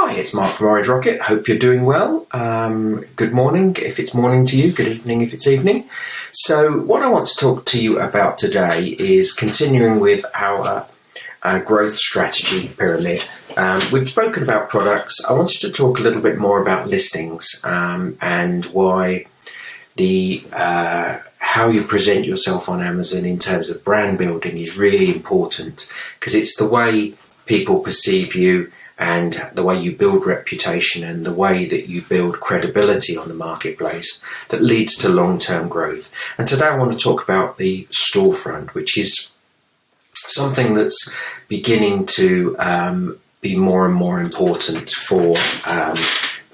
Hi, it's Mark from Orange Rocket. Hope you're doing well. Good morning if it's morning to you, good evening if it's evening. So what I want to talk to you about today is continuing with our growth strategy pyramid. We've spoken about products. I wanted to talk a little bit more about listings and why how you present yourself on Amazon in terms of brand building is really important, because it's the way people perceive you and the way you build reputation and the way that you build credibility on the marketplace that leads to long-term growth. And today I want to talk about the storefront, which is something that's beginning to be more and more important for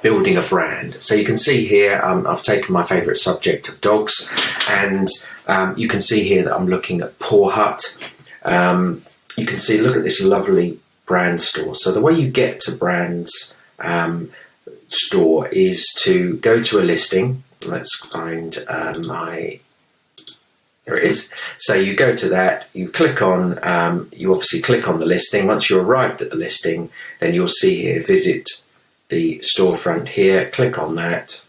building a brand. So you can see here, I've taken my favourite subject of dogs, and you can see here that I'm looking at Paw Hut. You can see, look at this lovely brand store. So the way you get to brands store is to go to a listing. Let's find here it is. So you go to that, you click on, you obviously click on the listing. Once you're arrived at the listing, then you'll see here, visit the storefront here, click on that,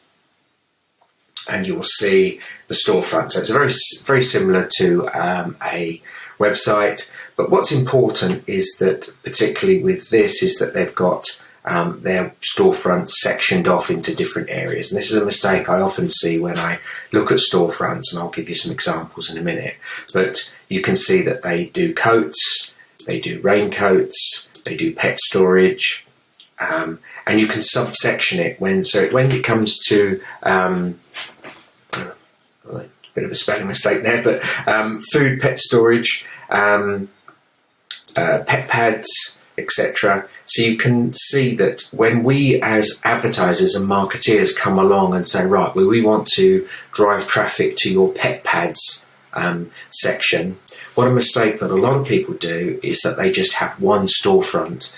and you'll see the storefront. So it's very similar to a website, but what's important is that, particularly with this, is that they've got their storefront sectioned off into different areas. And this is a mistake I often see when I look at storefronts, and I'll give you some examples in a minute. But you can see that they do coats, they do raincoats, they do pet storage, and you can subsection it when it comes to a bit of a spelling mistake there, but food, pet storage, pet pads, etc. So you can see that when we as advertisers and marketeers come along and say, right, well, we want to drive traffic to your pet pads section, what a mistake that a lot of people do is that they just have one storefront.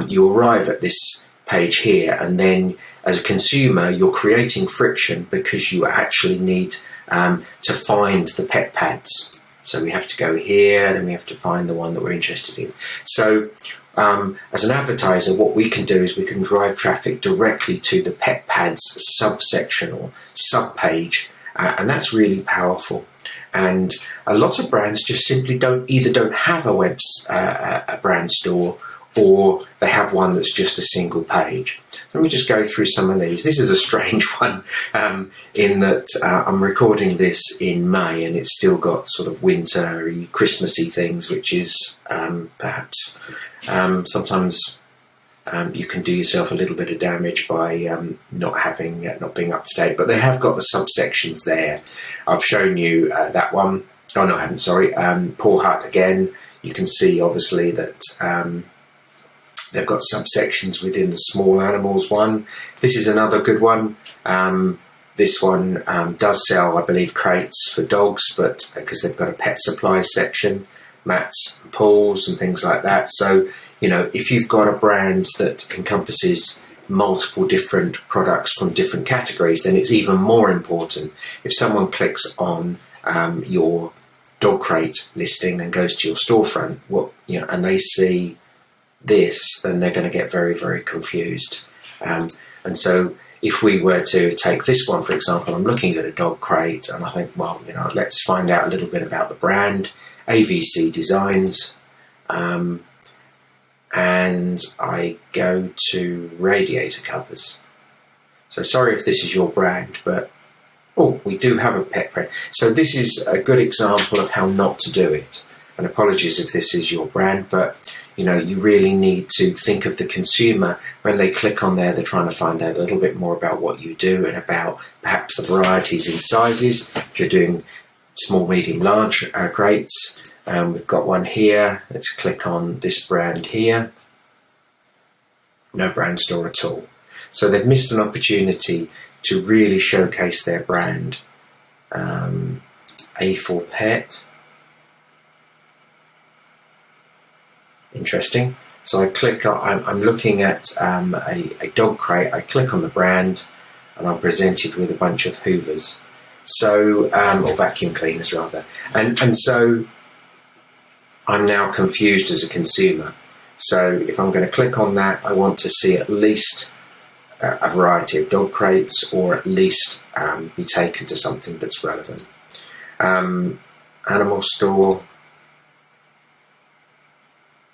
You arrive at this page here, and then as a consumer you're creating friction because you actually need to find the pet pads. So we have to go here, then we have to find the one that we're interested in. So as an advertiser, what we can do is we can drive traffic directly to the pet pads subsection or sub-page, and that's really powerful. And a lot of brands just simply don't have a brand store, or they have one that's just a single page. So let me just go through some of these. This is a strange one in that I'm recording this in May, and it's still got sort of wintery, Christmassy things, which is perhaps sometimes you can do yourself a little bit of damage by not being up to date. But they have got the subsections there. I've shown you that one. Oh no, I haven't. Sorry. Paw Hut again. You can see obviously that they've got subsections within the small animals one. This is another good one. This one does sell, I believe, crates for dogs, but because they've got a pet supplies section, mats, and pools, and things like that. So, you know, if you've got a brand that encompasses multiple different products from different categories, then it's even more important. If someone clicks on your dog crate listing and goes to your storefront, and they see this, then they're going to get very, very confused. And so if we were to take this one, for example, I'm looking at a dog crate and I think, well, let's find out a little bit about the brand, AVC Designs, and I go to radiator covers. So sorry if this is your brand, but we do have a pet brand. So this is a good example of how not to do it. And apologies if this is your brand, but you really need to think of the consumer. When they click on there, they're trying to find out a little bit more about what you do and about perhaps the varieties in sizes. If you're doing small, medium, large crates, we've got one here. Let's click on this brand here. No brand store at all. So they've missed an opportunity to really showcase their brand. A for Pet. Interesting. So I click on, I'm looking at a dog crate. I click on the brand and I'm presented with a bunch of Hoovers. So, or vacuum cleaners rather. And so I'm now confused as a consumer. So if I'm going to click on that, I want to see at least a variety of dog crates, or at least be taken to something that's relevant. Animal store,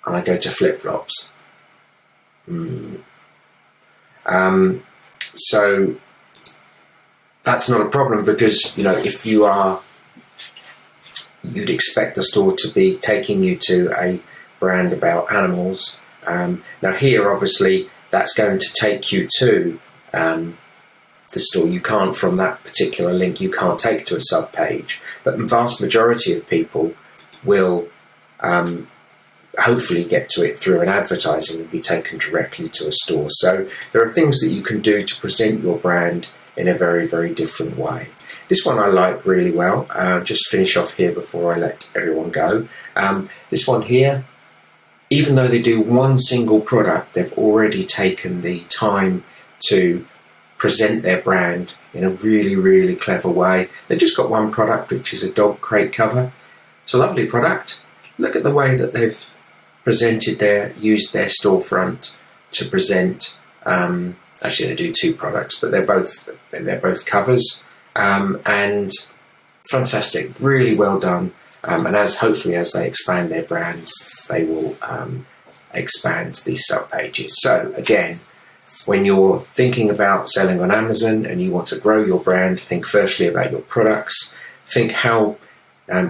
and I go to flip-flops. So that's not a problem, because if you'd expect the store to be taking you to a brand about animals. Now here, obviously, that's going to take you to the store. You can't, from that particular link, you can't take to a sub page, but the vast majority of people will hopefully get to it through an advertising and be taken directly to a store. So there are things that you can do to present your brand in a very, very different way. This one I like really well. Just finish off here before I let everyone go. This one here, even though they do one single product, they've already taken the time to present their brand in a really, really clever way. They've just got one product, which is a dog crate cover. It's a lovely product. Look at the way that they've used their storefront to present. Actually, they do two products, but they're both covers, and fantastic, really well done. And hopefully as they expand their brand, they will expand these sub pages. So again, when you're thinking about selling on Amazon and you want to grow your brand, think firstly about your products. Think how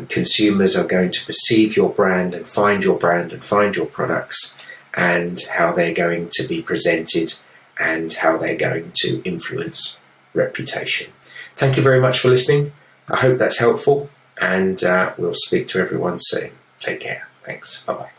consumers are going to perceive your brand and find your products, and how they're going to be presented and how they're going to influence reputation. Thank you very much for listening. I hope that's helpful, and we'll speak to everyone soon. Take care. Thanks. Bye-bye.